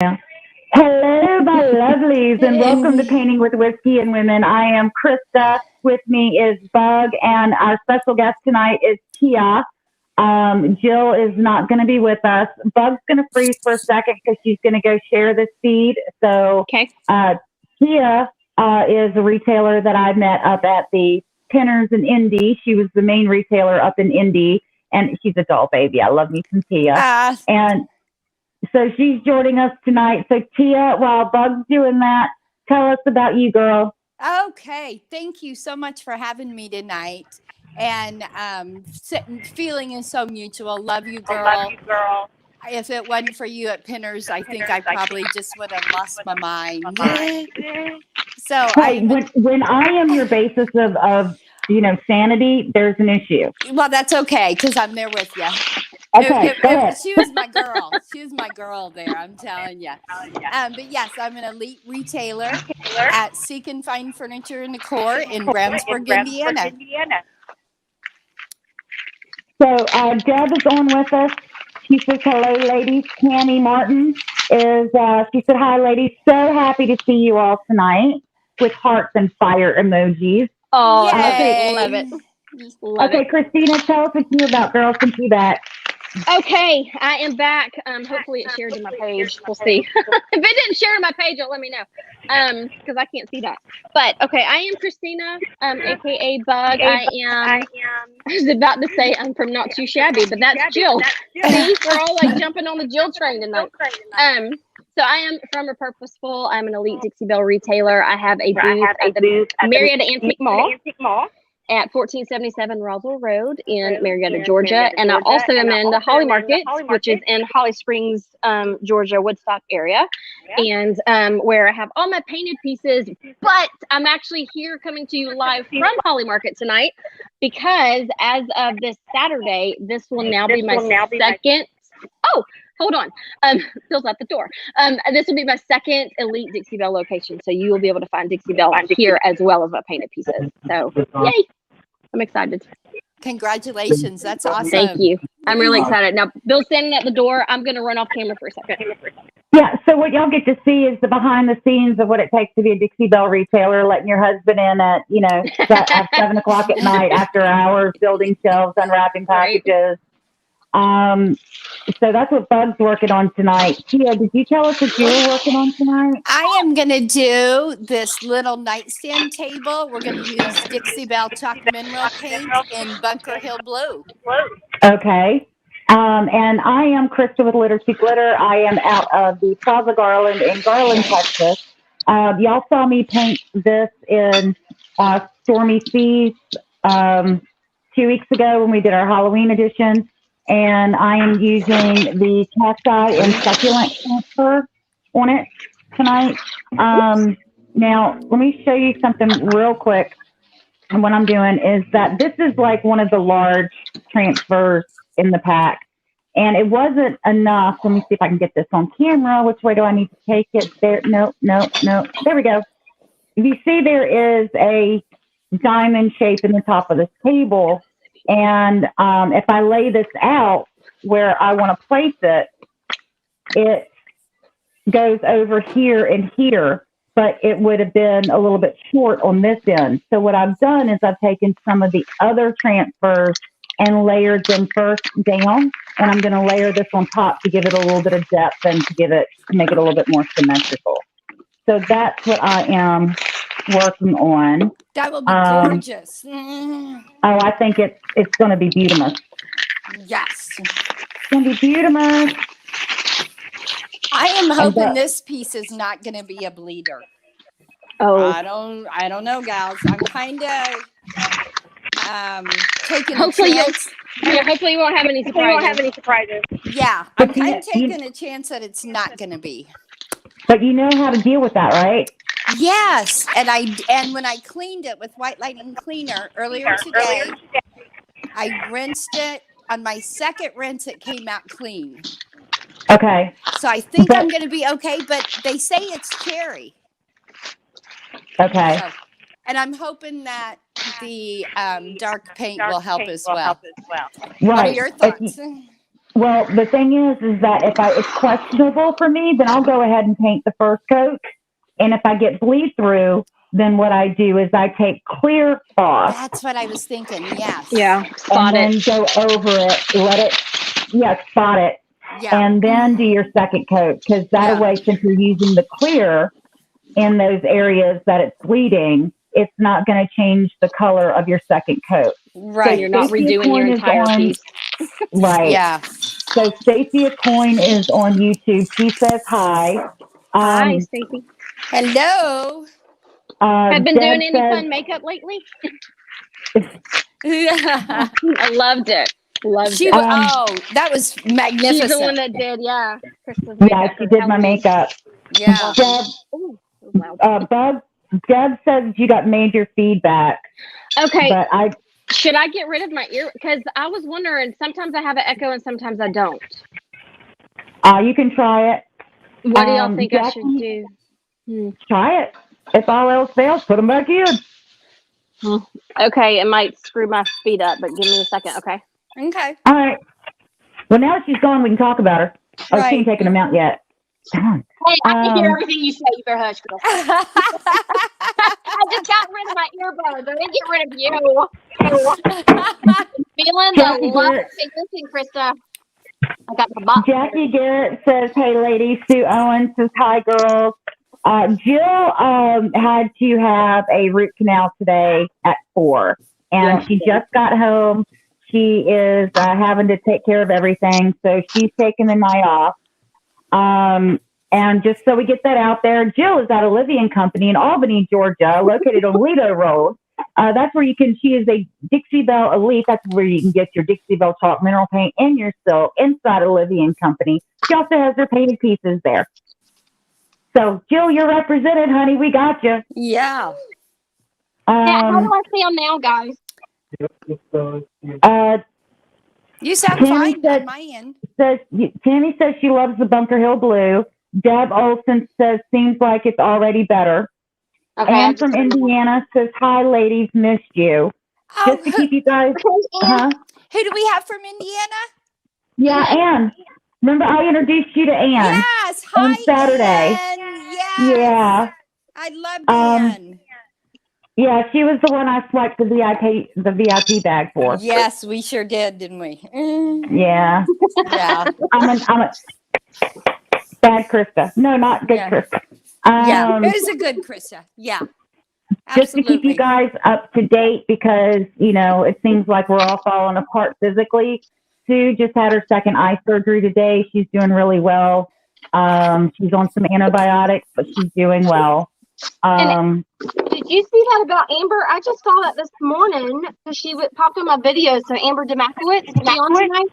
Yeah. Hello, my lovelies, and welcome to Painting with Whiskey and Women. I am Crysta. With me is Bug, and our special guest tonight is Tia. Jill is not going to be with us. Bug's going to freeze for a second because she's going to go share this feed. So, Okay. Tia is a retailer that I met up at the Pinners in Indy. She was the main retailer up in Indy, and she's a doll baby. I love me some Tia. And so she's joining us tonight. So Tia, while Bug's doing that, tell us about you, girl. Okay. Thank you so much for having me tonight. And feeling is so mutual. Love you, girl. If it wasn't for you at Pinners, I think I probably just would have lost my mind. So Hey, when I am your basis of sanity, there's an issue. Well, that's okay because I'm there with you. Okay, go ahead. She was my girl. She was my girl there. I'm telling you. But yes, I'm an elite retailer at Seek and Find Furniture and Decor in Bramsburg, Indiana. So Deb is on with us. She says, hello, ladies. Tammy Martin she said, hi, ladies. So happy to see you all tonight with hearts and fire emojis. Oh, love it. Okay, Kristina, tell us what you're about, girl, since you're back. Okay, I am back. Hopefully it shared to my page. We'll see. If it didn't share to my page, don't let me know. Because I can't see that. But okay, I am Kristina, aka Bug. I was about to say I'm from Not Too Shabby, but that's Jill. See, we're all like jumping on the Jill train tonight. So I am from Purposeful. I'm an elite Dixie Belle retailer. I have a booth at the Marietta Antique Mall at 1477 Roswell Road in Marietta, Georgia. And I also am in the Holly Market, which is in Holly Springs, Georgia, Woodstock area, and where I have all my painted pieces. But I'm actually here coming to you live from Holly Market tonight because as of this Saturday, this will now be my second. Oh, hold on. Phil's at the door. This will be my second Elite Dixie Belle location. So you will be able to find Dixie Belle here as well as my painted pieces. So yay. I'm excited. Congratulations. That's awesome. Thank you. I'm really excited. Now, Bill's standing at the door. I'm going to run off camera for a second. Yeah, so what y'all get to see is the behind the scenes of what it takes to be a Dixie Belle retailer, letting your husband in at, at 7 o'clock at night after hours, building shelves, unwrapping packages. So that's what Bug's working on tonight. Tia, did you tell us what you were working on tonight? I am going to do this little nightstand table. We're going to use Dixie Belle Chalk Mineral Paint in Bunker Hill Blue. Okay. And I am Crysta with Litter to Glitter. I am out of the Plaza Garland in Garland, Texas. Y'all saw me paint this in Stormy Seas 2 weeks ago when we did our Halloween edition. And I am using the cacti and succulent transfer on it tonight. Now, let me show you something real quick. And what I'm doing is that this is like one of the large transfers in the pack. And it wasn't enough. Let me see if I can get this on camera. Which way do I need to take it? There. No. There we go. You see there is a diamond shape in the top of this table. And if I lay this out where I want to place it, it goes over here and here, but it would have been a little bit short on this end. So what I've done is I've taken some of the other transfers and layered them first down, and I'm going to layer this on top to give it a little bit of depth and to make it a little bit more symmetrical. So that's what I am working on. That will be gorgeous. Oh, I think it's going to be beautiful. Yes. It's going to be beautiful. I am hoping this piece is not going to be a bleeder. Oh, I don't know, gals. I'm kind of taking hopefully a chance. Hopefully you won't have any surprises. Yeah, I'm kind of taking a chance that it's not going to be. But you know how to deal with that, right? Yes, and when I cleaned it with White Lightning Cleaner earlier today, I rinsed it. On my second rinse, it came out clean. Okay. So I think I'm going to be okay, but they say it's cherry. Okay. So, and I'm hoping that the dark paint will help as well. Right. What are your thoughts? Well, the thing is that if it's questionable for me, then I'll go ahead and paint the first coat. And if I get bleed through, then what I do is I take clear cloth. That's what I was thinking. Yes. Yeah, spot and it. then go over it, spot it, Yeah. and then do your second coat. Because that way, since you're using the clear in those areas that it's bleeding, it's not going to change the color of your second coat. Right. So you're not redoing your entire piece. Right. Yeah. So Stacey Coin is on YouTube. She says hi. Hi, Stacey. Hello. Have been Deb doing any says, fun makeup lately? I loved it. Loved it. That was magnificent. She's the one that did, yeah. Krista's yeah, she did my makeup. Yeah. Deb says you got major feedback. Okay. But should I get rid of my ear? Because I was wondering, sometimes I have an echo and sometimes I don't. You can try it. What do y'all think I should do? Try it. If all else fails, put them back in. Okay, it might screw my speed up, but give me a second, okay? Okay. All right. Well, now that she's gone, we can talk about her. Oh, she ain't taken them out yet. Hey, I can hear everything you say. You better hush, girl. I just got rid of my earbuds. I didn't get rid of you. Feeling the love. Hey, listen, Crysta. I got my box. Jackie Garrett says, hey, ladies. Sue Owen says, hi, girls. Jill had to have a root canal today at 4, and she just got home. She is having to take care of everything, so she's taking the night off. And just so we get that out there, Jill is at Olivia and Company in Albany, Georgia, located on Lido Road. That's where she is a Dixie Belle Elite. That's where you can get your Dixie Belle Chalk mineral paint and your silk inside Olivia and Company. She also has her painted pieces there. So, Jill, you're represented, honey. We got you. Yeah. How do I sound now, guys? You sound fine on my end. Tammy says she loves the Bunker Hill Blue. Deb Olson says seems like it's already better. Okay, Anne from Indiana says, hi, ladies, missed you. Just to keep you guys. Who do we have from Indiana? Yeah, Anne. Remember, I introduced you to Anne. Yes, hi, on Saturday. Anne. Yes. Yeah. I love Anne. Yeah, she was the one I swiped the VIP bag for. Yes, we sure did, didn't we? Yeah. Yeah. I'm a bad Crysta. No, not good Crysta. Yeah, it was a good Crysta. Yeah. Absolutely. Just to keep you guys up to date, because, it seems like we're all falling apart physically. Sue just had her second eye surgery today. She's doing really well. She's on some antibiotics, but she's doing well. Did you see that about Amber? I just saw that this morning because she popped on my video. So Amber Demakowitz, is she on tonight?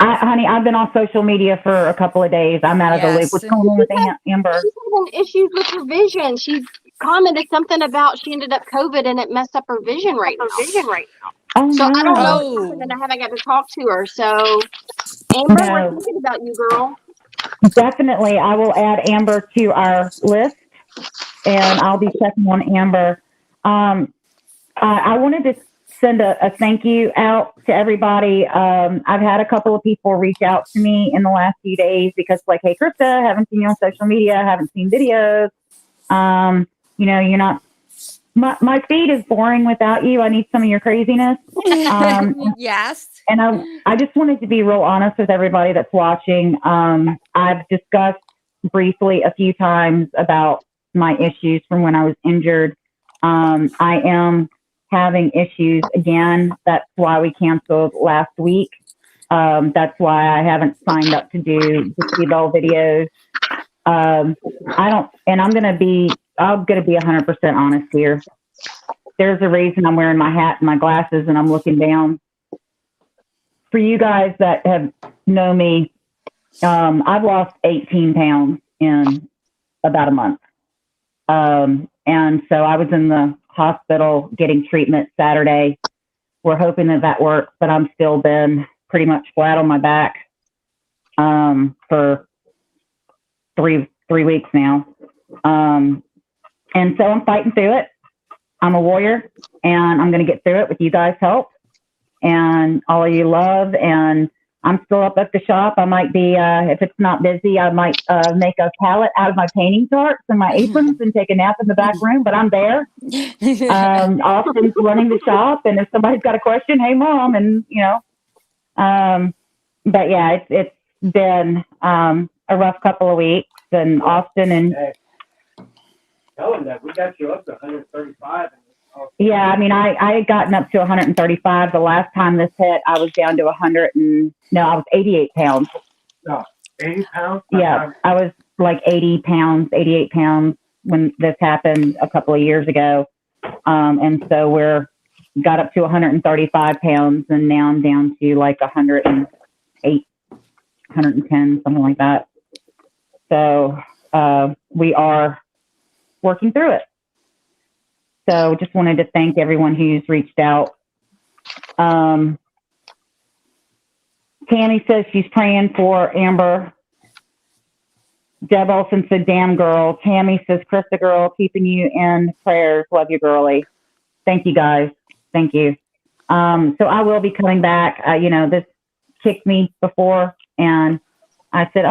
Honey, I've been on social media for a couple of days. I'm out of the loop. What's going on with Amber? She's having issues with her vision. She commented something about she ended up COVID and it messed up her vision right now. Oh, so no. I don't know what happened, and I haven't got to talk to her. So Amber, we're thinking about you, girl. Definitely. I will add Amber to our list, and I'll be checking on Amber. I wanted to send a thank you out to everybody. I've had a couple of people reach out to me in the last few days because, like, hey, Crysta, haven't seen you on social media, haven't seen videos. You're not. My feed is boring without you. I need some of your craziness. Yes. And I just wanted to be real honest with everybody that's watching. I've discussed briefly a few times about my issues from when I was injured. I am having issues again. That's why we canceled last week. That's why I haven't signed up to do the T-Bell videos. I'm going to be 100% honest here. There's a reason I'm wearing my hat and my glasses and I'm looking down. For you guys that have known me, I've lost 18 pounds in about a month. And so I was in the hospital getting treatment Saturday. We're hoping that works, but I'm still been pretty much flat on my back for three weeks now. And so I'm fighting through it. I'm a warrior, and I'm going to get through it with you guys' help and all of your love. And I'm still up at the shop. I might be, if it's not busy, I might make a pallet out of my painting charts and my aprons and take a nap in the back room, but I'm there. Austin's running the shop, and if somebody's got a question, hey, Mom, and, but yeah, it's been a rough couple of weeks, and Austin and Tell them that we got you up to 135. yeah, I mean, I had gotten up to 135. The last time this hit, I was down to 100 and no, I was 88 pounds. No, 80 pounds? Yeah, I was like 80 pounds, 88 pounds when this happened a couple of years ago. And so got up to 135 pounds, and now I'm down to like 108, 110, something like that. So we are working through it. So just wanted to thank everyone who's reached out. Tammy says she's praying for Amber. Deb Olson said, damn girl. Tammy says, Crysta girl, keeping you in prayers. Love you, girly. Thank you, guys. Thank you. So I will be coming back. This kicked me before, and I said,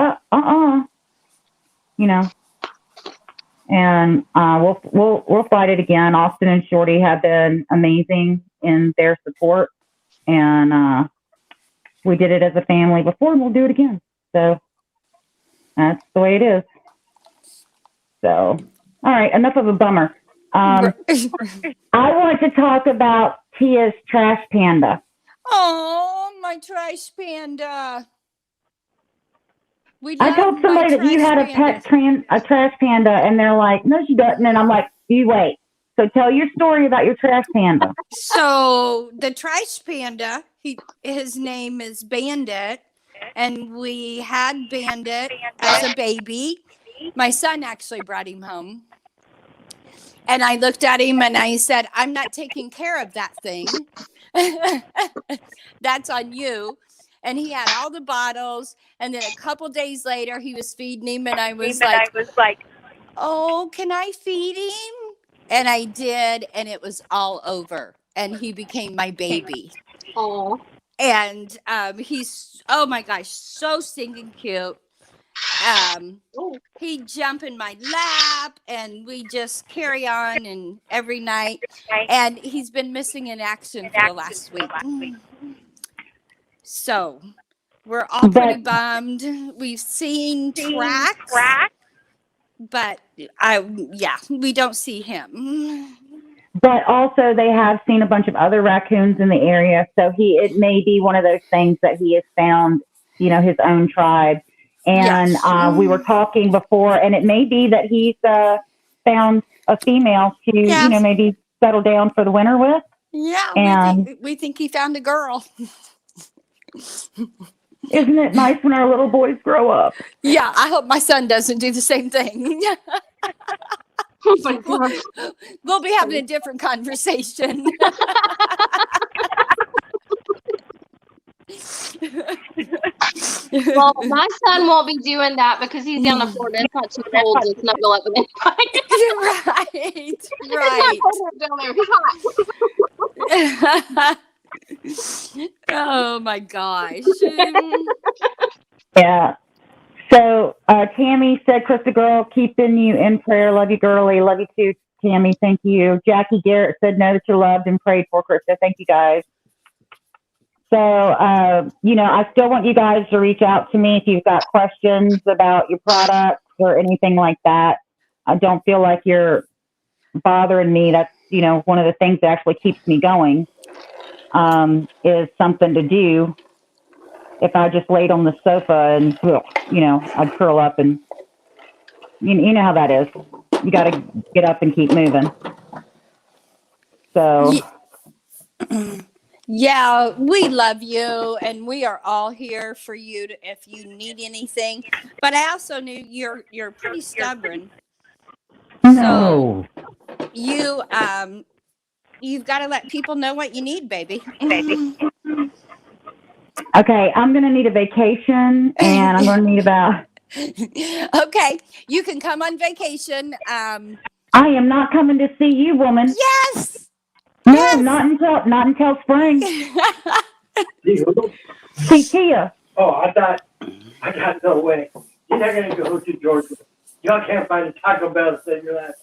and we'll fight it again. Austin and Shorty have been amazing in their support, and we did it as a family before, and we'll do it again. So that's the way it is. So, all right, enough of a bummer. I want to talk about Tia's trash panda. Oh, my trash panda. I told somebody that you had a trash panda, and they're like, no, she doesn't. And I'm like, you wait. So tell your story about your trash panda. So the trash panda, his name is Bandit, and we had Bandit as a baby. My son actually brought him home. And I looked at him and I said, I'm not taking care of that thing. That's on you. And he had all the bottles. And then a couple days later, he was feeding him. And I was like, oh, can I feed him? And I did. And it was all over. And he became my baby. Oh. And he's, oh my gosh, so stinking cute. He'd jump in my lap and we just carry on and every night. And he's been missing in action for the last week. So we're all pretty bummed. We've seen tracks, but we don't see him. But also they have seen a bunch of other raccoons in the area. So it may be one of those things that he has found, his own tribe. And we were talking before, and it may be that he's found a female to, maybe settle down for the winter with. Yeah, and we think he found a girl. Isn't it nice when our little boys grow up? Yeah, I hope my son doesn't do the same thing. Oh my God. We'll be having a different conversation. Well, my son won't be doing that because he's down in Florida. It's not too cold to snuggle up with anybody. Right. It's hot. Oh my gosh. Yeah. So Tammy said, Crysta girl, keeping you in prayer. Love you, girly. Love you too, Tammy. Thank you. Jackie Garrett said, know that you're loved and prayed for, Crysta. Thank you, guys. So, I still want you guys to reach out to me if you've got questions about your products or anything like that. I don't feel like you're bothering me. That's, one of the things that actually keeps me going, is something to do. If I just laid on the sofa and, I'd curl up and, you know how that is. You got to get up and keep moving. So... Yeah, we love you, and we are all here for you if you need anything. But I also knew you're pretty stubborn. No. So you've got to let people know what you need, baby. Okay, I'm going to need a vacation, and I'm going to need about... Okay, you can come on vacation. I am not coming to see you, woman. Yes. No, not until spring. See Tia. Oh, I thought no way. You're not gonna go to Georgia. Y'all can't find a Taco Bell to save your life.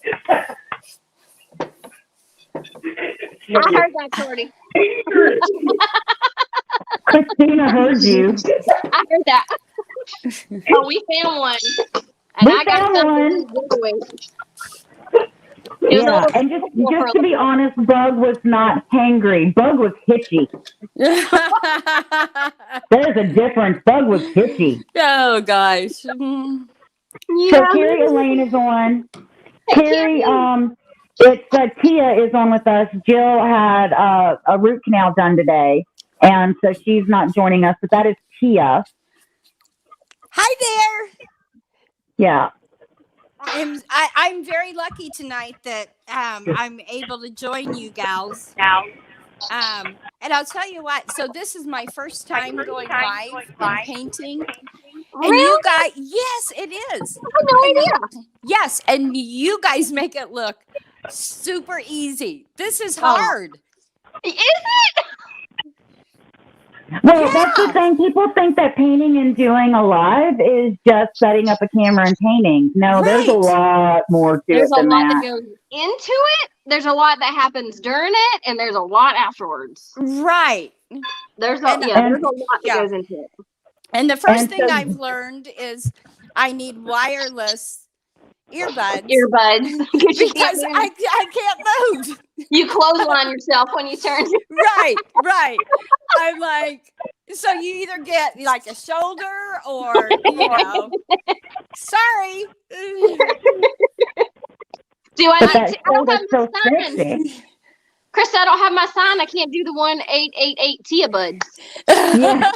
I heard that, Shorty. Kristina heard you. I heard that. Oh, we found one. And We I got found something one. to do. It was a Yeah, little and uncomfortable for a just to be little honest, Bug was not hangry. Bug was hitchy. There's a difference. Bug was hitchy. Oh gosh. Mm. So Yeah. Carrie Elaine is on. Hey, Carrie, Carrie. it's Tia is on with us. Jill had a root canal done today, and so she's not joining us. But that is Tia. Hi there. Yeah. I'm very lucky tonight that I'm able to join you gals. And I'll tell you what. So this is my first time going live and painting. And Really? you guys, yes, it is. I had no idea. Yes, and you guys make it look super easy. This is hard. Is it? Well, that's the thing. People think that painting and doing a live is just setting up a camera and painting. No, there's a Right. lot more to There's it a than lot that. that goes into it. There's a lot that happens during it, and there's a lot afterwards. Right. There's a And- there's a lot that yeah. goes into it. And the first And thing so- I've learned is I need wireless earbuds. Earbuds. Because I can't move. You clothesline yourself when you turn. Right. I'm like, so you either get like a shoulder or, sorry. Do I? But that I don't have shoulder's my so sign. sexy. Krista, I don't have my sign. I can't do the 1888 Tia buds. Yeah.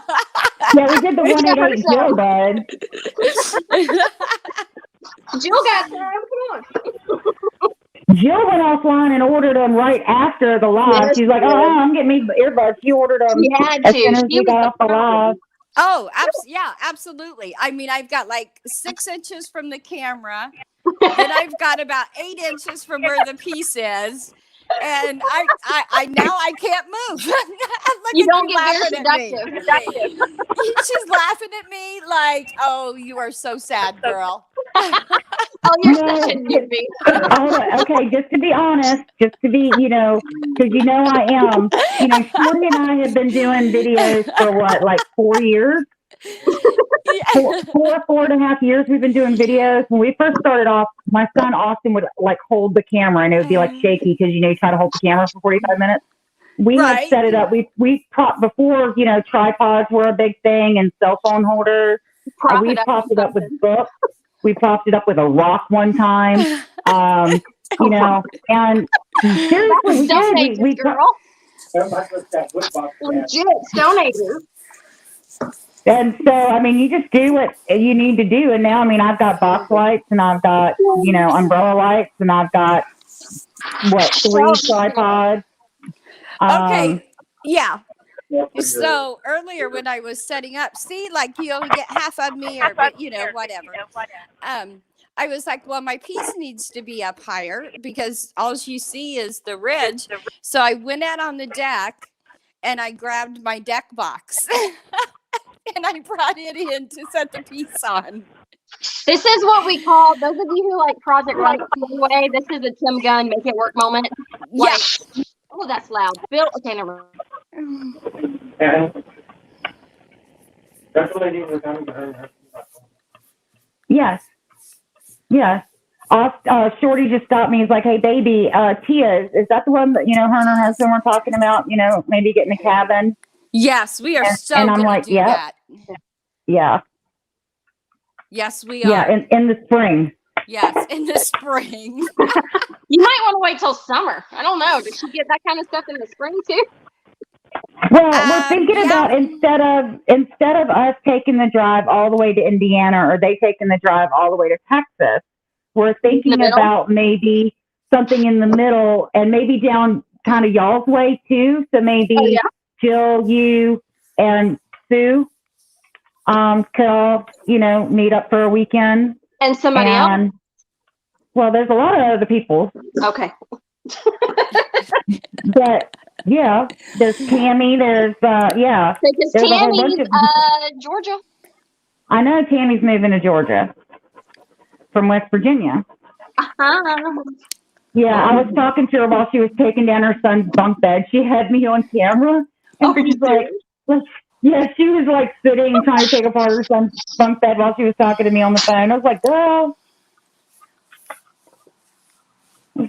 Yeah, we did the Where'd you 188 go? Jill, bud. Jill got time. Come on. Jill went offline and ordered them right after the live. Yes, She's like, she did. I'm getting me earbuds. She ordered them She had as to. soon as She we got was off the the live. Oh, yeah, absolutely. I mean, I've got like 6 inches from the camera, and I've got about 8 inches from where the piece is. And I now I can't move. Look You at don't you get laughing very at me. seductive. She's laughing at me like, oh, you are so sad, girl. Oh, you're No. such a newbie. Oh, okay, just to be honest, just to be, because I am. Shorty and I have been doing videos for what, like 4 years? Yeah. 4.5 years we've been doing videos. When we first started off, my son Austin would like hold the camera and it would be like shaky because you try to hold the camera for 45 minutes. We had Right. set it up. We propped before tripods were a big thing and cell phone holders. We propped it up with books. We propped it up with a rock one time. And seriously, Stone we Ages, did. We girl. That wood box. Legit Stone Ages. And so, I mean, you just do what you need to do. And now, I mean, I've got box lights and I've got, umbrella lights and I've got, 3 tripods. Okay. Yeah. So earlier when I was setting up, see, like you only get half of me or, whatever. I was like, well, my piece needs to be up higher because all you see is the ridge. So I went out on the deck and I grabbed my deck box and I brought it in to set the piece on. This is what we call, those of you who like Project Running Way, this is a Tim Gunn make it work moment. Like, oh, that's loud. Bill, okay, never mind. And that's the lady who was coming to her. Yes. Yes. Shorty just stopped me. He's like, hey, baby, Tia, is that the one that, her and her husband were talking about, maybe getting a cabin? Yes, we are and I'm going like, to do that. Yeah. Yes, we are. Yeah, in the spring. Yes, in the spring. You might want to wait till summer. I don't know. Did she get that kind of stuff in the spring too? Well, we're thinking about instead of us taking the drive all the way to Indiana or they taking the drive all the way to Texas, we're thinking about maybe something in the middle and maybe down kind of y'all's way too. So maybe Jill, you, and Sue could all, meet up for a weekend. And somebody else? Well, there's a lot of other people. Okay. But Yeah, there's Tammy. There's yeah. Because There's a whole Tammy's bunch of. Georgia. I know Tammy's moving to Georgia from West Virginia. Uh-huh. Yeah, I was talking to her while she was taking down her son's bunk bed. She had me on camera, and she's like, yeah, she was like sitting trying to take apart her son's bunk bed while she was talking to me on the phone. I was like, girl.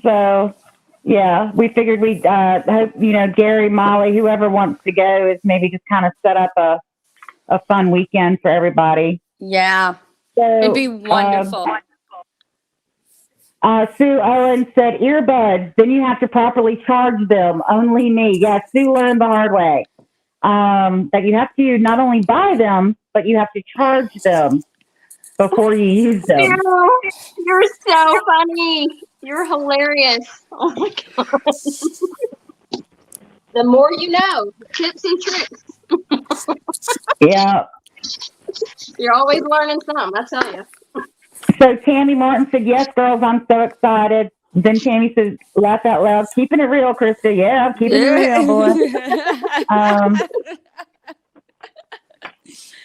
So, yeah, we figured we'd hope, Gary, Molly, whoever wants to go, is maybe just kind of set up a fun weekend for everybody. Yeah. So, It'd be wonderful. Sue Owen said, earbuds, then you have to properly charge them. Only me. Yeah, Sue learned the hard way. That you have to not only buy them, but you have to charge them before you use them. You're so funny. You're hilarious. Oh my God. The more you know, tips and tricks. Yeah. You're always learning something, I tell you. So Tammy Martin said, yes, girls, I'm so excited. Then Tammy said, laugh out loud, keeping it real, Crysta. Yeah, I'm keeping it real, boy.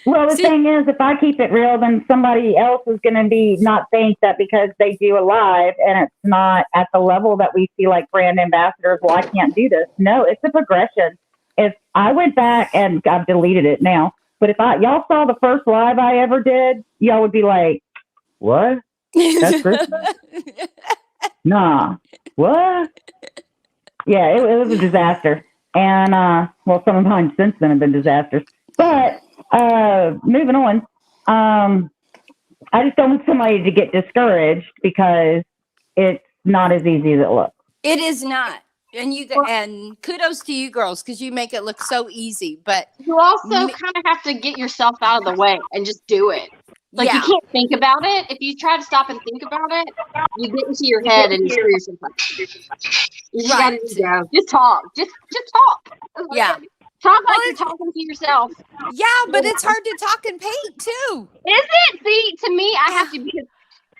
Well, the thing is, if I keep it real, then somebody else is going to be not think that because they do a live and it's not at the level that we see like brand ambassadors, well, I can't do this. No, it's a progression. If I went back and I've deleted it now, but if y'all saw the first live I ever did, y'all would be like, what? That's Crysta? Nah. What? Yeah, it was a disaster. And, well, some of mine since then have been disasters. But, moving on, I just don't want somebody to get discouraged because it's not as easy as it looks. It is not. And kudos to you girls because you make it look so easy. But you also kind of have to get yourself out of the way and just do it. Like you can't think about it. If you try to stop and think about it, you get into your head and you screw yourself up. You gotta just talk. Just talk. Yeah. Talk like you're talking to yourself. Yeah, but it's hard to talk and paint too. Is it? See, to me, I have to, because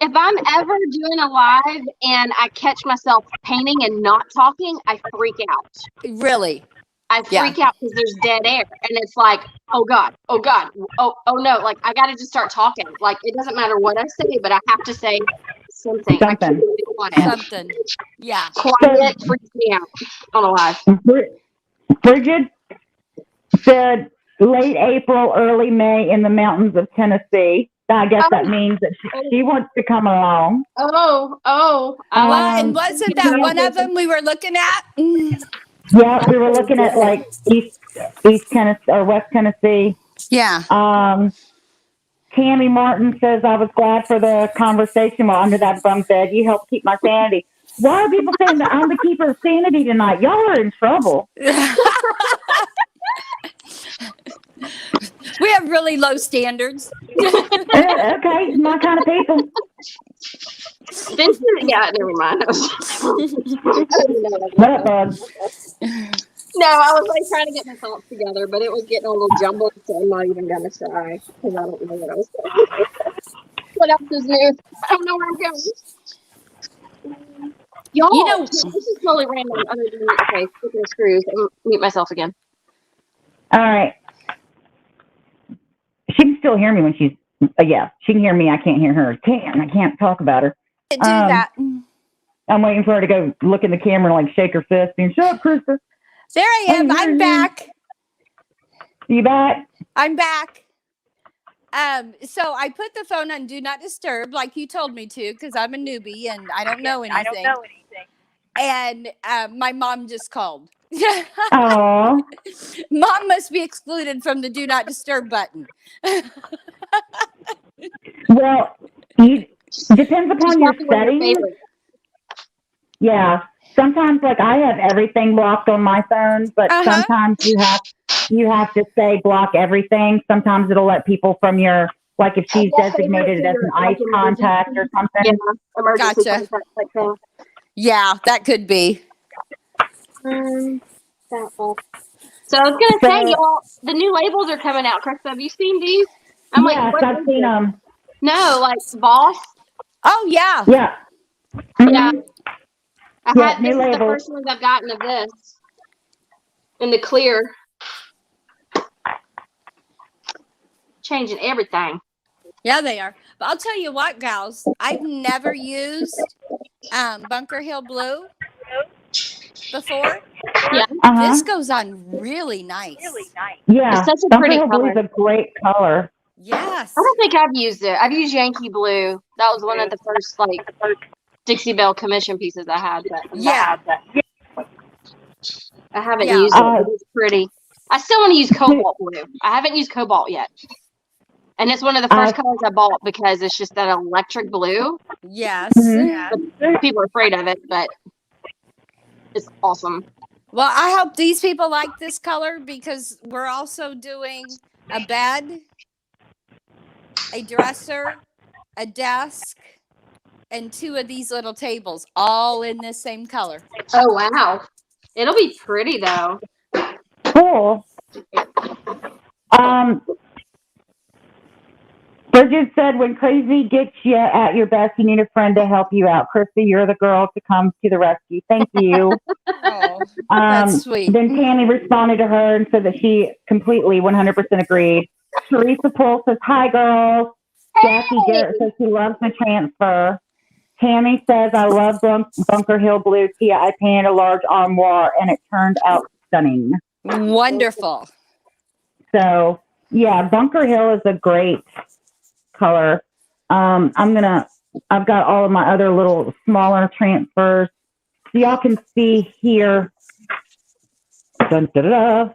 if I'm ever doing a live and I catch myself painting and not talking, I freak out. Really? I freak out because there's dead air. And it's like, oh God, oh no. Like, I got to just start talking. Like, it doesn't matter what I say, but I have to say something. I can't be quiet. Something. Yeah. Quiet freaks me out on a live. Bridget said late April, early May in the mountains of Tennessee. I guess that means that she wants to come along. And wasn't that one of them we were looking at? Yeah, we were looking at like East Tennessee or West Tennessee. Yeah. Tammy Martin says, I was glad for the conversation while under that bunk bed. You helped keep my sanity. Why are people saying that I'm the keeper of sanity tonight? Y'all are in trouble. We have really low standards. Okay, my kind of people. Never mind. What up, bud? No, I was like trying to get my thoughts together, but it was getting a little jumbled, so I'm not even gonna try because I don't know what I was saying. What else is new? I don't know where I'm going. Y'all, this is totally random. Other than speaking of screws, I'll mute myself again. All right. She can still hear me when she's. She can hear me. I can't hear her. I can't talk about her. Do that. I'm waiting for her to go look in the camera and like shake her fist and shut up, Crysta. There I am. I'm back. You back? I'm back. So I put the phone on Do Not Disturb like you told me to because I'm a newbie and I don't know anything. And my mom just called. Oh. Mom must be excluded from the Do Not Disturb button. Well, it depends upon your settings. Yeah. Sometimes, like, I have everything blocked on my phone, but sometimes you have to say block everything. Sometimes it'll let people from your, like, if she's designated as an ICE contact or something. Yeah, emergency Gotcha. contact type thing. Yeah, that could be. So I was gonna say, y'all, the new labels are coming out. Crysta, have you seen these? Yes, I've seen them. No, like Boss. Oh yeah. Yeah. Mm-hmm. Yeah. New This is labels. the first ones I've gotten of this. in the clear. Changing everything. Yeah, they are. But I'll tell you what, gals, I've never used Bunker Hill Blue before. Yeah. This goes on really nice. Yeah, It's such a Bunker pretty Hill Blue color. is a great color. Yes. I don't think I've used it. I've used Yankee Blue. That was one of the first Dixie Belle commission pieces I had. But Yeah. I haven't Yeah. used it. But it's pretty. I still want to use Cobalt Blue. I haven't used Cobalt yet. And it's one of the first colors I bought because it's just that electric blue. Yes. But people are afraid of it, but it's awesome. Well, I hope these people like this color because we're also doing a bed, a dresser, a desk, and 2 of these little tables, all in this same color. Oh, wow. It'll be pretty, though. Cool. Bridget said, when crazy gets you at your best, you need a friend to help you out. Crysta, you're the girl to come to the rescue. Thank you. Oh, that's sweet. Then Tammy responded to her and said that she completely 100% agreed. Teresa Poole says, hi, girls. Hey! Jackie Garrett says she loves the transfer. Tammy says, I love Bunker Hill Blue. Tia, I painted a large armoire, and it turned out stunning. Wonderful. So, yeah, Bunker Hill is a great color. I've got all of my other little smaller transfers. So y'all can see here. Dun, da, da, da.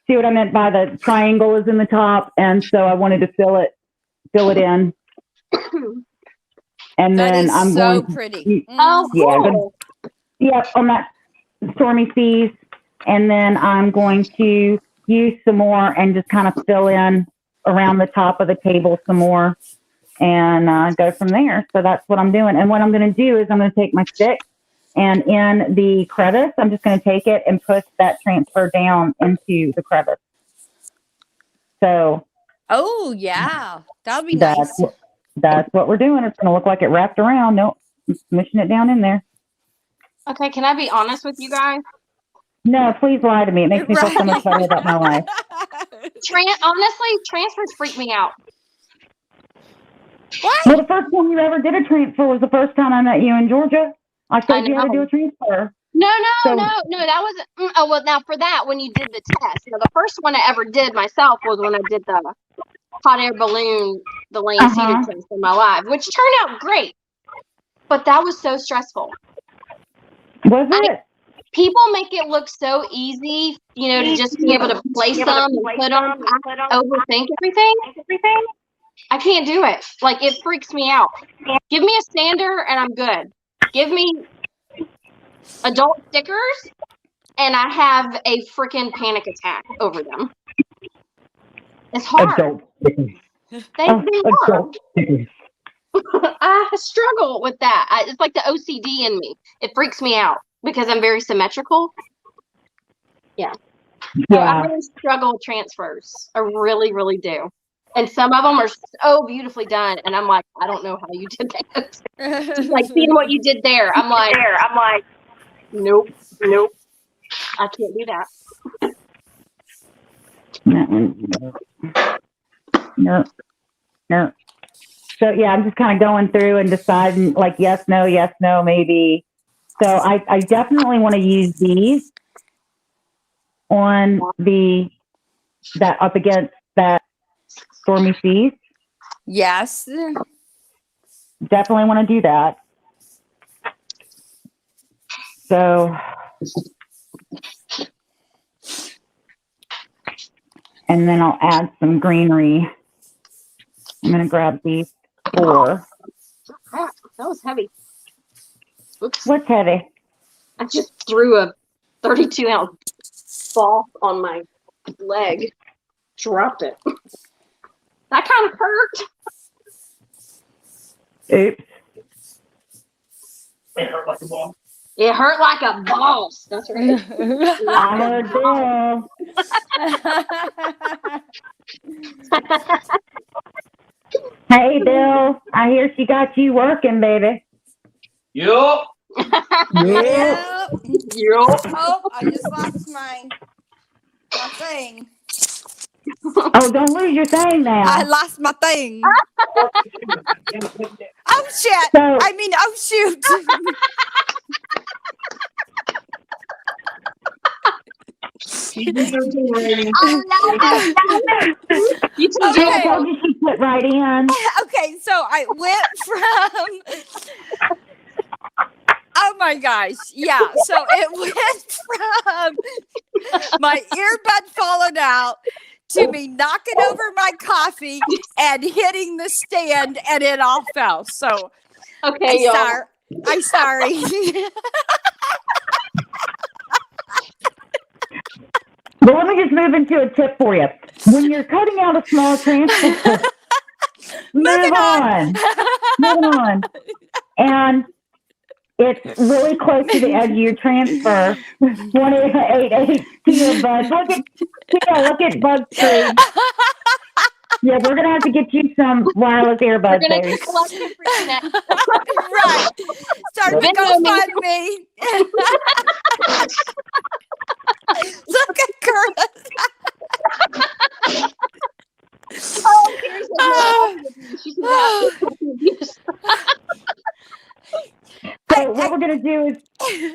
See what I meant by the triangle is in the top, and so I wanted to fill it in. And That then is I'm so going pretty. Oh, cool. On that Stormy Seas, and then I'm going to use some more and just kind of fill in around the top of the table some more and go from there. So that's what I'm doing. And what I'm going to do is I'm going to take my stick and in the crevice, I'm just going to take it and push that transfer down into the crevice. So. Oh, yeah. That would be nice. That's what we're doing. It's going to look like it wrapped around. Nope. I'm smishing it down in there. Okay, can I be honest with you guys? No, please lie to me. It makes me feel so much better about my life. Honestly, transfers freak me out. What? Well, the first time you ever did a transfer was the first time I met you in Georgia. I showed you how to do a transfer. No. That wasn't. Oh, well, now for that, when you did the test. Now, the first one I ever did myself was when I did the hot air balloon, the Lane Cedar test in my life, which turned out great. But that was so stressful. Was it? People make it look so easy, to just be able to place them and put them. I overthink everything. I can't do it. Like, it freaks me out. Give me a sander and I'm good. Give me adult stickers and I have a freaking panic attack over them. It's hard. Adult stickers. They are. I struggle with that. It's like the OCD in me. It freaks me out because I'm very symmetrical. Yeah. So I really struggle with transfers. I really, really do. And some of them are so beautifully done. And I'm like, I don't know how you did that. Just like seeing what you did there. I'm like, nope. I can't do that. No. So yeah, I'm just kind of going through and deciding like yes, no, maybe. So I definitely want to use these on that up against that Stormy Seas. Yes. Definitely want to do that. So, and then I'll add some greenery. I'm going to grab these 4. That was heavy. Oops. What's heavy? I just threw a 32-ounce ball on my leg. Dropped it. That kind of hurt. Oops. It hurt like a ball. It hurt like a boss. That's right. I heard Bill. Hey, Bill. I hear she got you working, baby. Yup. Yep. Yup. Oh, I just lost my thing. Oh, don't lose your thing now. I lost my thing. Oh shit! So- I mean, oh shoot! You two See, I Okay. told you she fit right in. Okay, so I went from. Oh my gosh! Yeah, so it went from my earbud falling out to me knocking over my coffee and hitting the stand, and it all fell. So Okay, y'all. I'm sorry. But let me just move into a tip for you. When you're cutting out a small transfer, move on. Moving on. And it's really close to the edge of your transfer. 1-888 to your bud. Look at Bug Tree. Yeah, we're gonna have to get you some wireless We're earbuds, gonna baby. collect it for you next. Right. Start to Venmo me. GoFundMe. Look at Crysta. Oh, here's a She's So what we're gonna do is,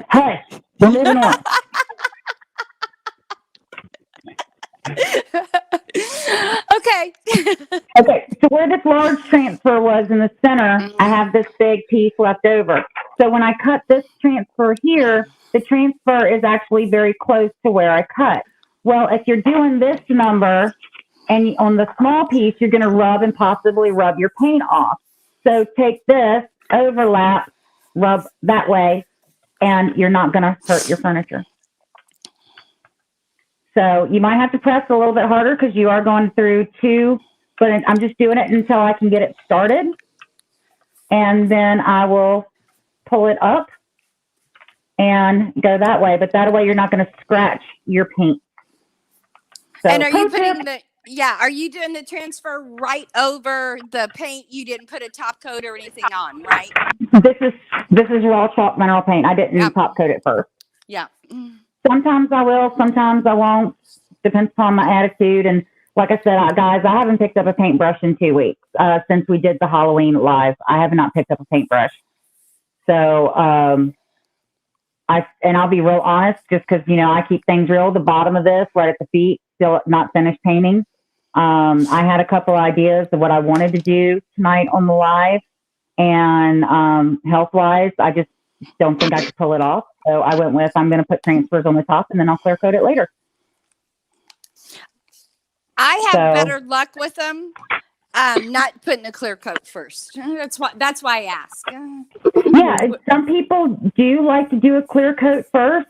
hush. We're moving on. Okay. Okay, so where this large transfer was in the center, I have this big piece left over. So when I cut this transfer here, the transfer is actually very close to where I cut. Well, if you're doing this number and on the small piece, you're going to rub and possibly rub your paint off. So take this, overlap, rub that way, and you're not going to hurt your furniture. So you might have to press a little bit harder because you are going through two, but I'm just doing it until I can get it started. And then I will pull it up and go that way. But that way you're not going to scratch your paint. So, And are you pro tip, putting are you doing the transfer right over the paint? You didn't put a top coat or anything on, right? this is raw chalk mineral paint. I didn't top coat it first. Yeah. Sometimes I will, sometimes I won't. Depends upon my attitude. And like I said, guys, I haven't picked up a paintbrush in 2 weeks since we did the Halloween live. I have not picked up a paintbrush. So I'll be real honest, just because I keep things real. The bottom of this, right at the feet, still not finished painting. I had a couple ideas of what I wanted to do tonight on the live, and health-wise, I just don't think I could pull it off. So I went with, I'm going to put transfers on the top, and then I'll clear coat it later. I have better luck with them. Not putting a clear coat first. That's why I ask. Yeah, some people do like to do a clear coat first.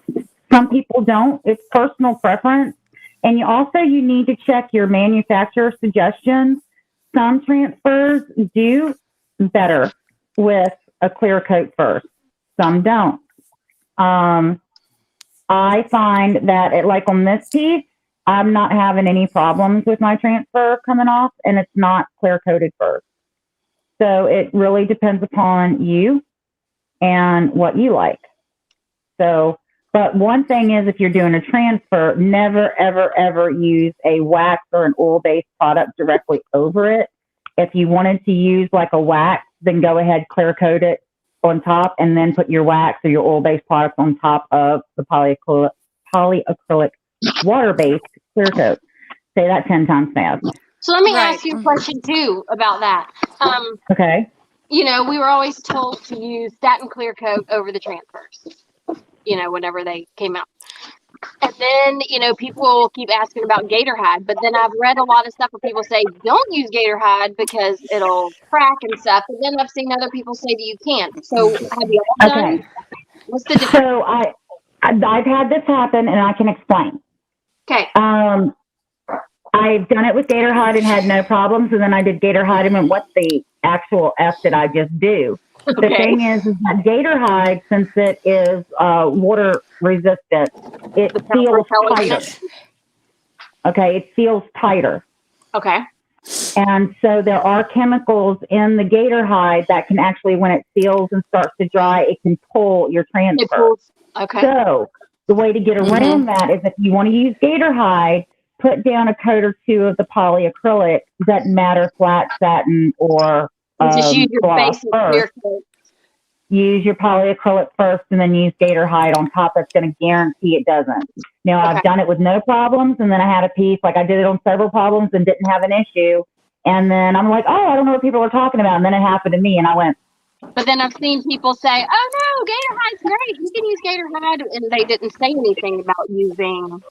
Some people don't. It's personal preference. And you need to check your manufacturer suggestions. Some transfers do better with a clear coat first. Some don't. I find that like on this piece, I'm not having any problems with my transfer coming off, and it's not clear coated first. So it really depends upon you and what you like. So, but one thing is, if you're doing a transfer, never, ever, ever use a wax or an oil-based product directly over it. If you wanted to use like a wax, then go ahead, clear coat it on top, and then put your wax or your oil-based product on top of the polyacrylic water-based clear coat. Say that 10 times fast. So let me ask you a question too about that. Okay. We were always told to use satin clear coat over the transfers, whenever they came out. And then, people keep asking about gator hide, but then I've read a lot of stuff where people say, don't use gator hide because it'll crack and stuff. And then I've seen other people say that you can't. So have you all done? What's the difference? So I've had this happen, and I can explain. Okay. I've done it with gator hide and had no problems. And then I did gator hide and went, what the actual F did I just do? Okay. The thing is that gator hide, since it is water resistant, it seals tighter. Okay, it seals tighter. Okay. And so there are chemicals in the gator hide that can actually, when it seals and starts to dry, it can pull your It transfer. pulls. Okay. So the way to get around that is if you want to use gator hide, put down a coat or two of the polyacrylic. Doesn't matter, flat satin or Just use your gloss basic first. clear coat. Use your polyacrylic first and then use gator hide on top. That's going to guarantee it doesn't. Now, Okay. I've done it with no problems, and then I had a piece, like I did it on several problems and didn't have an issue. And then I'm like, oh, I don't know what people are talking about. And then it happened to me, and I went, But then I've seen people say, "Oh no, gator hide's great. You can use gator hide," and they didn't say anything about using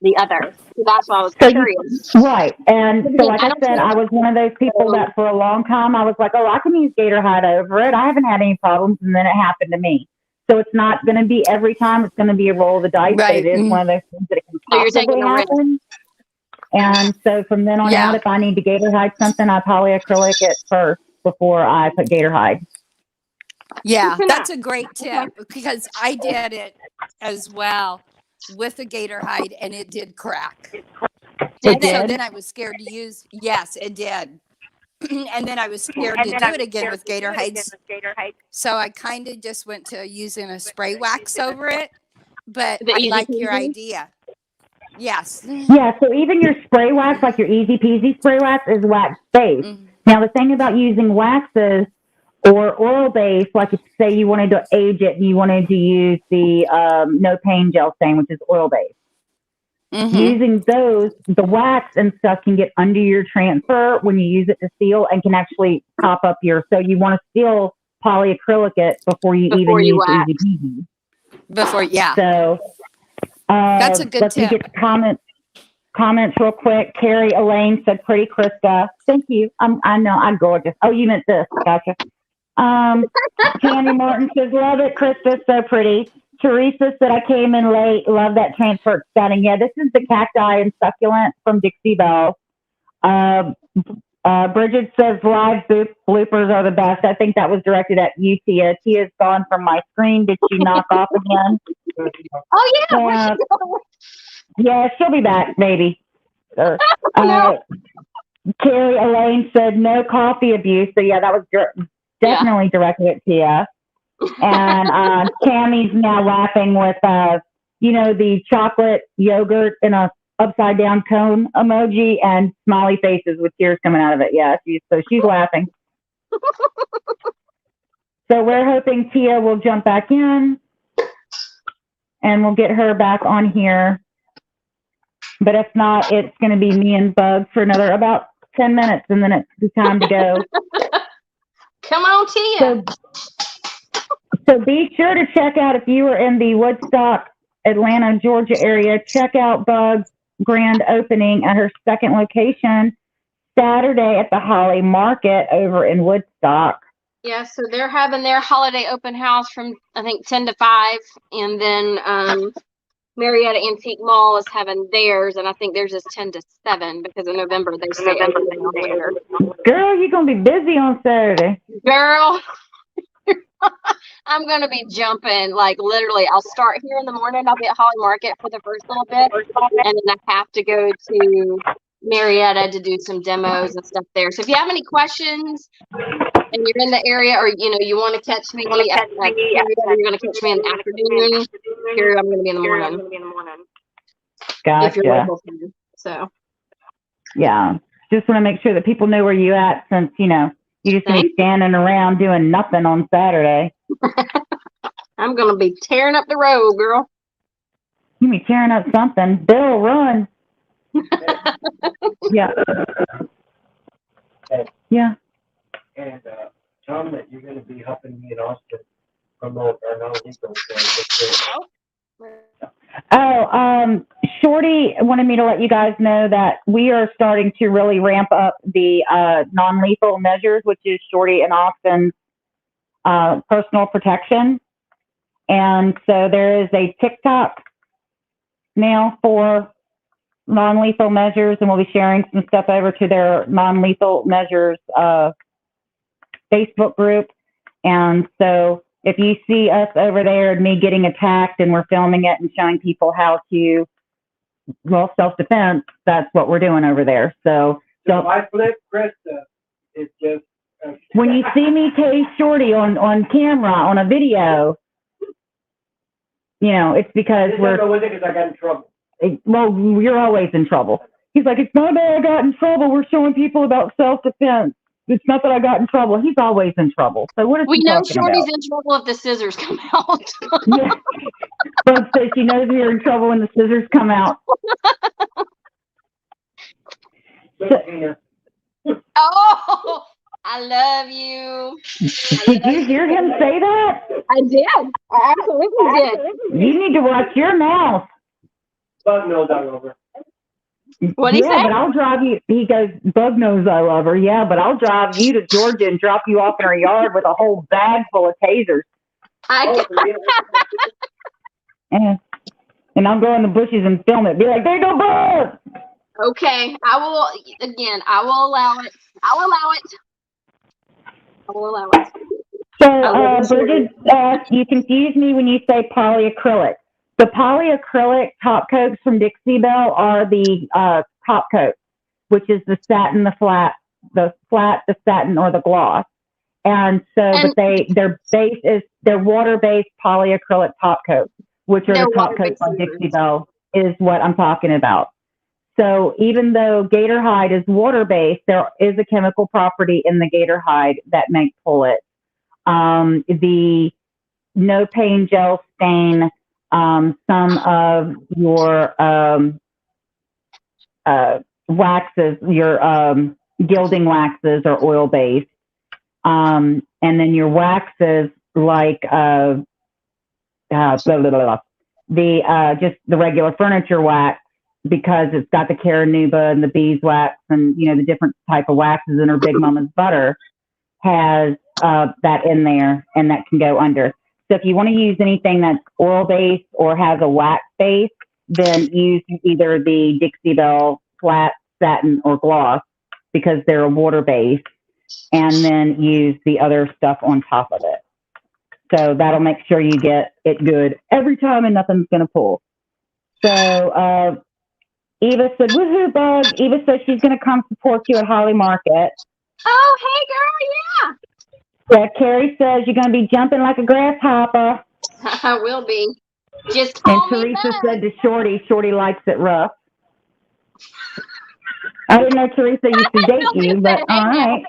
the other. So that's why I was curious. Right. And so, like I don't said, think- I was one of those people that for a long time, I was like, oh, I can use gator hide over it. I haven't had any problems. And then it happened to me. So it's not going to be every time. It's going to be a roll of the dice. Right. But it is one of those things that it can So you're taking possibly a risk. happen. And so from then on Yeah. out, if I need to gator hide something, I polyacrylic it first before I put gator hide. Yeah, Good to that's know. a great tip because I did it as well with the gator hide and it did crack. It So did? then I was scared to use, yes, it did. And then I was scared to do it again with gator hides. So I kind of just went to using a spray wax over it. But The I easy like your peasy? idea. Yes. Yeah, so even your spray wax, like your easy peasy spray wax, is wax based. Mhm. Now, the thing about using waxes or oil based, like if say you wanted to age it and you wanted to use the no pain gel stain, which is oil based, using those, the wax and stuff can get under your transfer when you use it to seal and can actually pop up your. So you want to still polyacrylic it before you even Before you use wax. easy peasy. Before, yeah. So That's a good let's tip. get to comments real quick. Carrie Elaine said, "Pretty Crysta." Thank you. I know I'm gorgeous. Oh, you meant this. Gotcha. Candy Martin says, "Love it, Crysta. So pretty." Teresa said, "I came in late. Love that transfer. It's stunning." Yeah, this is the cacti and succulent from Dixie Belle. Bridget says, "Live bloopers are the best." I think that was directed at you, Tia. Tia's gone from my screen. Did she knock off again? Oh yeah. Where'd she go? Yeah, she'll be back, maybe. No. Carrie Elaine said, "No coffee abuse." So, yeah, that was definitely directed at Tia. And Tammy's now laughing with, the chocolate yogurt in a upside down cone emoji and smiley faces with tears coming out of it. Yeah, she's laughing. So we're hoping Tia will jump back in and we'll get her back on here. But if not, it's going to be me and Bug for another about 10 minutes, and then it's the time to go. Come on, Tia. So be sure to check out, if you are in the Woodstock, Atlanta, Georgia area, check out Bug's grand opening at her second location Saturday at the Holly Market over in Woodstock. Yeah, so they're having their holiday open house from I think 10 to 5, and then Marietta Antique Mall is having theirs, and I think theirs is 10 to 7 because in November they say everything on there. Girl, you're gonna be busy on Saturday. Girl, I'm gonna be jumping like literally. I'll start here in the morning. I'll be at Holly Market for the first little bit, and then I have to go to Marietta to do some demos and stuff there. So if you have any questions and you're in the area, or you want to catch me, you're gonna catch me in the afternoon. Here I'm gonna be in the morning. If you're Gotcha. local to me. So Yeah. Just want to make sure that people know where you at, since, you're just gonna be standing around doing nothing on Saturday. I'm gonna be tearing up the road, girl. You be tearing up something. Bill, run. Yeah. Yeah. And tell them that you're going to be helping me in Austin promote our non-lethal Shorty wanted me to let you guys know that we are starting to really ramp up the non-lethal measures, which is Shorty and Austin's personal protection. And so there is a TikTok now for non-lethal measures, and we'll be sharing some stuff over to their non-lethal measures Facebook group. And so if you see us over there and me getting attacked and we're filming it and showing people how to, self-defense, that's what we're doing over there. So Don't. If I flip Crysta, it's just. When you see me tase Shorty on camera, on a video, it's because I didn't go with it because I got in trouble. well, you're always in trouble. He's like, it's not that I got in trouble. We're showing people about self-defense. It's not that I got in trouble. He's always in trouble. So what is We he know talking Shorty's about? in trouble if the scissors come out. Yeah. Bug says she knows you're in trouble when the scissors come out. Oh, I love you. Did you hear him say that? I did. I absolutely did. You need to watch your mouth. Bug knows I love her. What'd he say? But I'll drive you. He goes, Bug knows I love her. Yeah, but I'll drive you to Georgia and drop you off in her yard with a whole bag full of tasers. And I'll go in the bushes and film it. Be like, there you go, Bug. Okay, I will allow it. I'll allow it. So, Bridget, you confuse me when you say polyacrylic. The polyacrylic top coats from Dixie Belle are the top coats, which is the satin, the flat, the satin, or the gloss. And so, but their base is their water-based polyacrylic top coats, which are the top coats from Dixie Belle, is what I'm talking about. So even though gator hide is water-based, there is a chemical property in the gator hide that may pull it. The no pain gel stain, some of your waxes, your gilding waxes are oil-based. And then your waxes like blah, blah, blah, just the regular furniture wax, because it's got the caranuba and the beeswax and, the different type of waxes in her Big Mama's butter, has that in there, and that can go under. So if you want to use anything that's oil-based or has a wax base, then use either the Dixie Belle flat, satin, or gloss, because they're a water-based, and then use the other stuff on top of it. So that'll make sure you get it good every time and nothing's going to pull. So Eva said, woohoo, Bug. Eva said she's going to come support you at Holly Market. Oh, hey, girl, yeah. Yeah, Carrie says you're going to be jumping like a grasshopper. I will be. Just call and me Teresa back. said to Shorty likes it rough. I didn't know Teresa used to date you, but all right.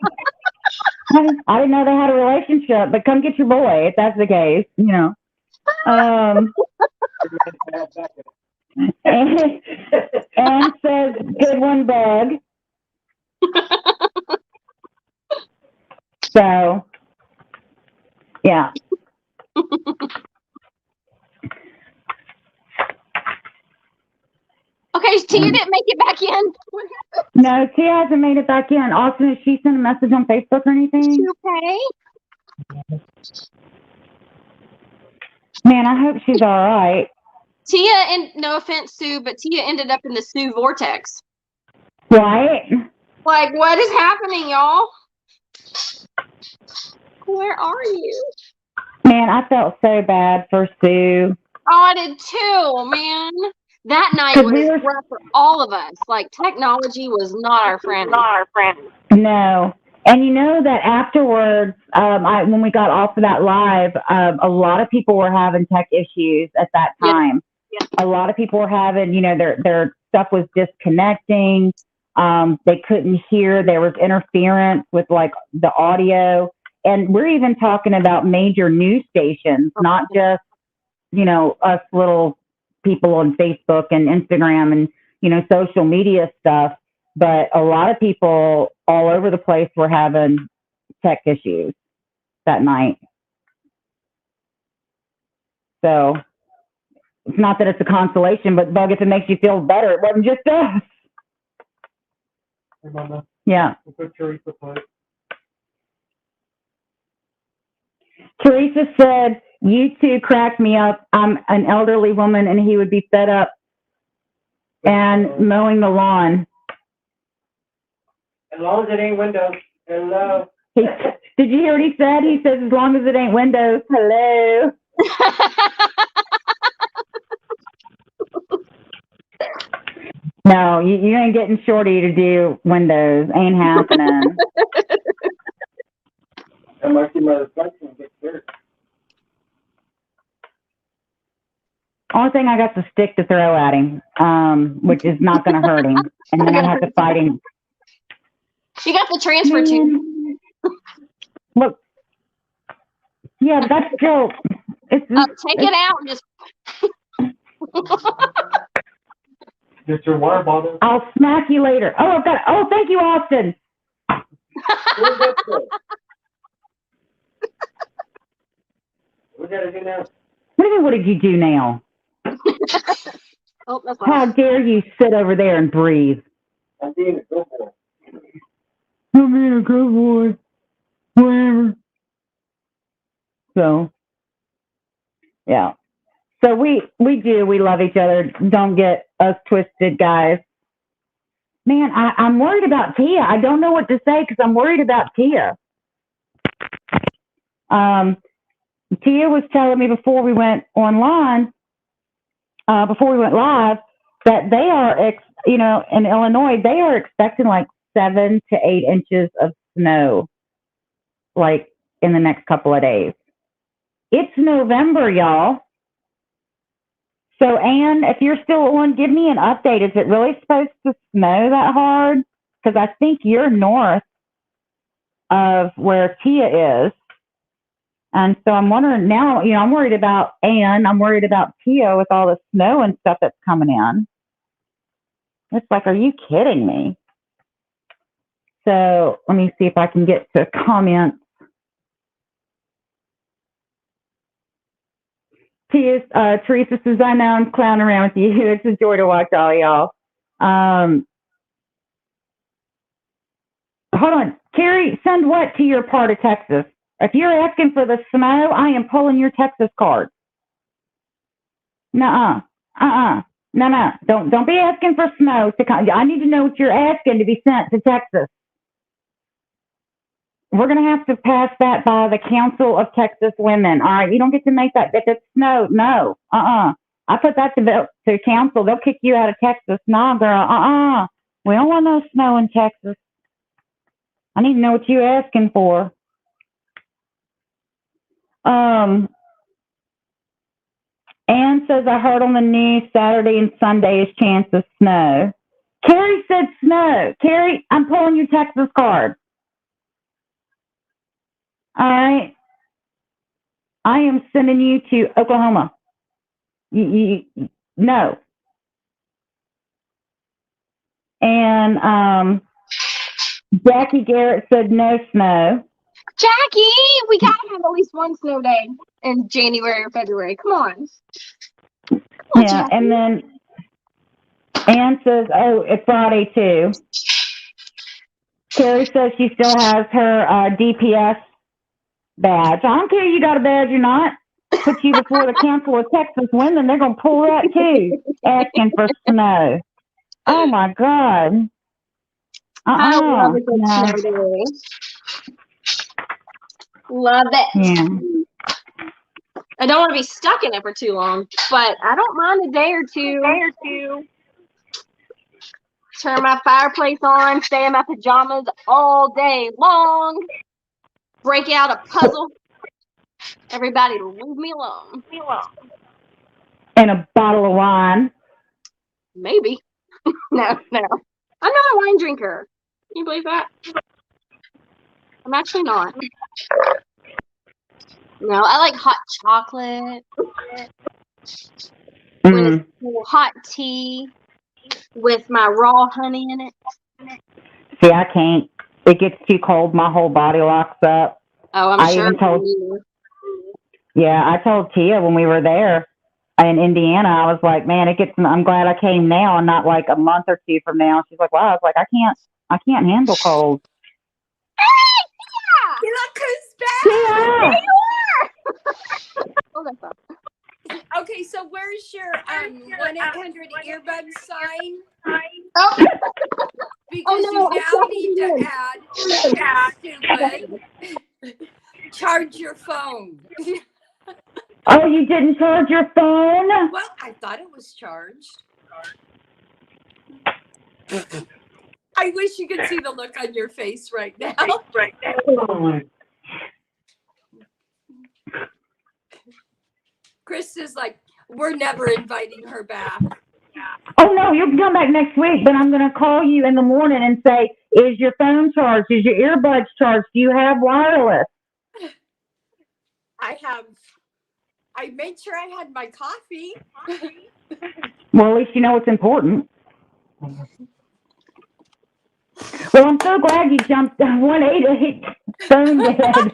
I didn't know they had a relationship, but come get your boy if that's the case, and says, good one, Bug. So, yeah. Okay, Tia didn't make it back in. No, Tia hasn't made it back in. Austin, has she sent a message on Facebook or anything? Okay. Man, I hope she's all right. Tia, and no offense, Sue, but Tia ended up in the Sue vortex. Right? Like, what is happening, y'all? Where are you? Man, I felt so bad for Sue. Oh, I did too, man. That night was rough for all of us. Like, technology was not our friend. No. And you know that afterwards, when we got off of that live, a lot of people were having tech issues at that time. Yeah. A lot of people were having, their stuff was disconnecting. They couldn't hear. There was interference with like the audio. And we're even talking about major news stations, not just, us little people on Facebook and Instagram and, social media stuff. But a lot of people all over the place were having tech issues that night. So it's not that it's a consolation, but Bug, if it makes you feel better, it wasn't just us. Hey, Mama. Yeah. Put Teresa plate. Teresa said, you two cracked me up. I'm an elderly woman and he would be fed up and mowing the lawn. As long as it ain't windows. Hello. Did you hear what he said? He says, as long as it ain't windows. Hello. No, you ain't getting Shorty to do windows. Ain't happening. That might be my reflection. Get scared. Only thing I got the stick to throw at him, which is not going to hurt him. And then I have to fight him. You got the transfer too. Look. Yeah, but that's still. Take it out and just. Get your water bottle. I'll smack you later. Oh, I've got. Oh, thank you, Austin. Where's that for? We gotta do now. What do you mean? What did you do now? Oh, that's How dare you sit over there and breathe? I'm being a good boy. I'm being a good boy. Whatever. So, yeah. So we love each other. Don't get us twisted, guys. Man, I'm worried about Tia. I don't know what to say because I'm worried about Tia. Tia was telling me before we went online, before we went live, that they are, in Illinois, they are expecting like 7 to 8 inches of snow, like in the next couple of days. It's November, y'all. So, Ann, if you're still on, give me an update. Is it really supposed to snow that hard? Because I think you're north of where Tia is. And so I'm wondering now, I'm worried about Ann. I'm worried about Tia with all the snow and stuff that's coming in. It's like, are you kidding me? So let me see if I can get to comments. Teresa says, I know I'm clowning around with you. It's a joy to watch all y'all. Hold on. Carrie, send what to your part of Texas? If you're asking for the snow, I am pulling your Texas card. No. Don't be asking for snow to come. I need to know what you're asking to be sent to Texas. We're going to have to pass that by the Council of Texas Women. All right, you don't get to make that. If it's snow, no. I put that to council. They'll kick you out of Texas. Nah, girl. We don't want no snow in Texas. I need to know what you're asking for. Ann says, I heard on the news Saturday and Sunday is chance of snow. Carrie said snow. Carrie, I'm pulling your Texas card. All right. I am sending you to Oklahoma. No. And Jackie Garrett said no snow. Jackie, we gotta have at least one snow day in January or February. Come on. Yeah, Jackie. And then Ann says, oh, it's Friday too. Carrie says she still has her DPS badge. I don't care you got a badge or not. Put you before the Council of Texas Women, they're going to pull that too, asking for snow. Oh, my God. I love a good snow day. Love it. Yeah. I don't want to be stuck in it for too long, but I don't mind a day or two. Turn my fireplace on, stay in my pajamas all day long. Break out a puzzle. Everybody leave me alone. And a bottle of wine. Maybe. No. I'm not a wine drinker. Can you believe that? I'm actually not. No, I like hot chocolate. With hot tea with my raw honey in it. See, I can't. It gets too cold. My whole body locks up. Oh, I'm sure. I told Tia when we were there in Indiana, I was like, man, I'm glad I came now and not like a month or two from now. She's like, wow. I was like, I can't handle cold. Hey, Tia! Look who's back! Tia! Oh, that's up. Okay, so where's your 1-800 earbud sign? Oh. Because you now need to add, stupid, charge your phone. Oh, you didn't charge your phone? Well, I thought it was charged. I wish you could see the look on your face right now. Krista's like, we're never inviting her back. Oh, no, you'll come back next week, but I'm going to call you in the morning and say, is your phone charged? Is your earbuds charged? Do you have wireless? I made sure I had my coffee. Well, at least you know it's important. Well, I'm so glad you jumped 188 stone dead.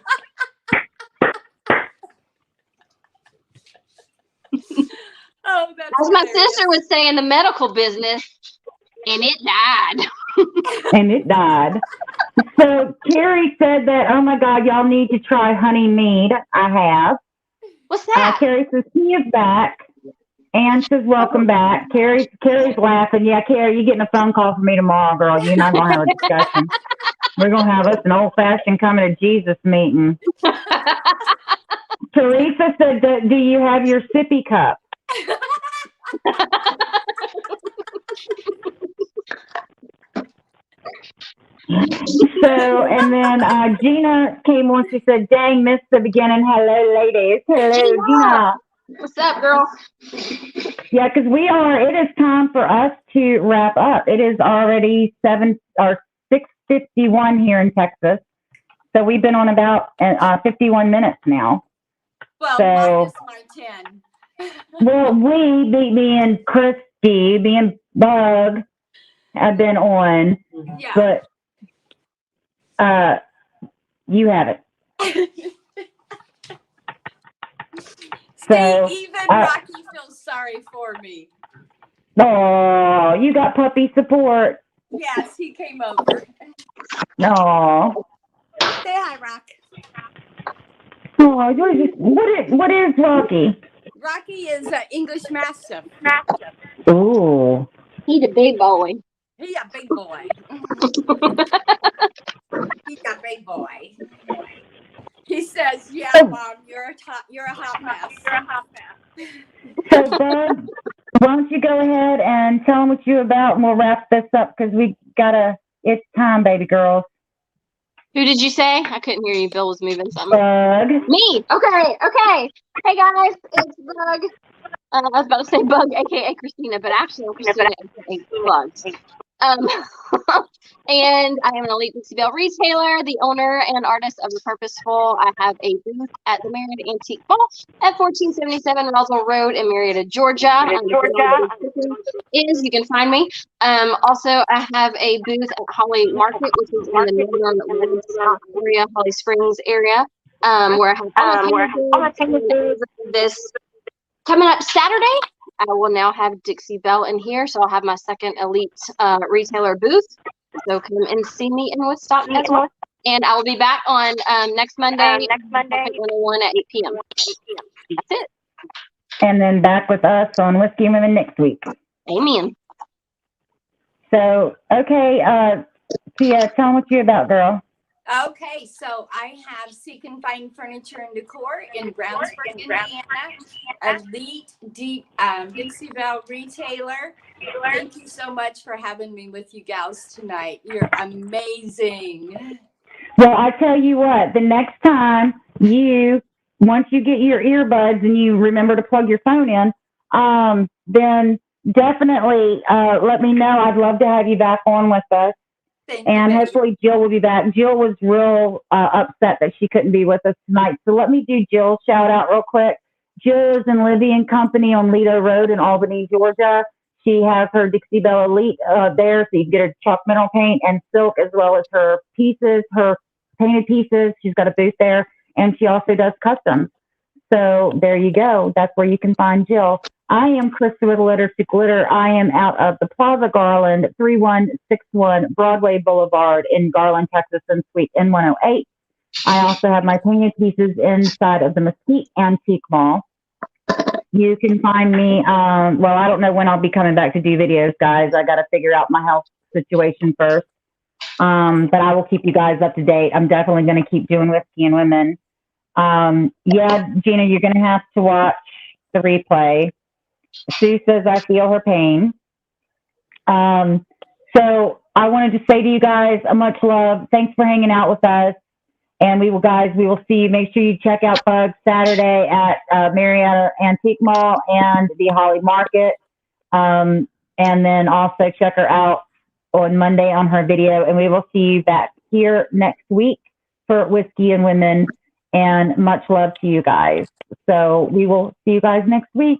Oh, that's As my hilarious. sister would say in the medical business, and it died. And it died. So Carrie said that, oh my God, y'all need to try honey mead. I have. What's that? Carrie says she is back. Ann says welcome back. Carrie's laughing. Yeah, Carrie, you're getting a phone call from me tomorrow, girl. You're not gonna have a discussion. We're gonna have us an old-fashioned coming to Jesus meeting. Teresa said, do you have your sippy cup? So, and then Gina came on. She said, dang, missed the beginning. Hello, ladies. Hello, Gina. What's up, girl? Yeah, because it is time for us to wrap up. It is already 6:51 here in Texas. So we've been on about 51 minutes now. Well, so, minus my 10. Well, we, being Christy, being Bug, have been on. Yeah. But you haven't. So, See, even Rocky feels sorry for me. Oh, you got puppy support. Yes, he came over. No. Say hi, Rock. Oh, what is Rocky? Rocky is an English Mastiff. Ooh. He's a big boy. He's a big boy. He's a big boy. He says, "Yeah, Mom, you're a hot mess." So, Bud, why don't you go ahead and tell them what you're about, and we'll wrap this up because it's time, baby girls. Who did you say? I couldn't hear you. Bill was moving something. Bug. Me. Okay. Hey guys, it's Bug. I was about to say Bug, aka Kristina, but actually I'm Kristina, aka Bug. And I am an elite Dixie Belle retailer, the owner and artist of The Purposeful. I have a booth at the Marietta Antique Ball at 1477 Roswell Road in Marietta, Georgia. You can find me. Also, I have a booth at Holly Market, which is in the northern Woodstock area, Holly Springs area, where I have this coming up Saturday. I will now have Dixie Belle in here, so I'll have my second elite retailer booth. So come and see me in Woodstock as well. And I will be back on next Monday, 101 at 8 p.m. That's it. And then back with us on Whiskey Women next week. Amen. So, okay, Tia, tell them what you're about, girl. Okay, so I have Seek and Find Furniture and Decor in Brownsburg, Indiana. Elite Dixie Belle retailer. Thank you so much for having me with you gals tonight. You're amazing. Well, I tell you what, the next time once you get your earbuds and you remember to plug your phone in, then definitely let me know. I'd love to have you back on with us. And hopefully Jill will be back. Jill was real upset that she couldn't be with us tonight. So let me do Jill's shout out real quick. Jill is in Livy and Company on Lido Road in Albany, Georgia. She has her Dixie Belle Elite there, so you can get her chalk metal paint and silk, as well as her pieces, her painted pieces. She's got a booth there, and she also does customs. So there you go. That's where you can find Jill. I am Crysta with Litter to Glitter. I am out of the Plaza Garland, 3161 Broadway Boulevard in Garland, Texas, in Suite N108. I also have my painted pieces inside of the Mesquite Antique Mall. You can find me, well, I don't know when I'll be coming back to do videos, guys. I got to figure out my health situation first. But I will keep you guys up to date. I'm definitely going to keep doing Whiskey and Women. Yeah, Gina, you're going to have to watch the replay. Sue says I feel her pain. So I wanted to say to you guys, much love. Thanks for hanging out with us. And we will see you. Make sure you check out Bugs Saturday at Marietta Antique Mall and the Holly Market. And then also check her out on Monday on her video. And we will see you back here next week for Whiskey and Women. And much love to you guys. So we will see you guys next week.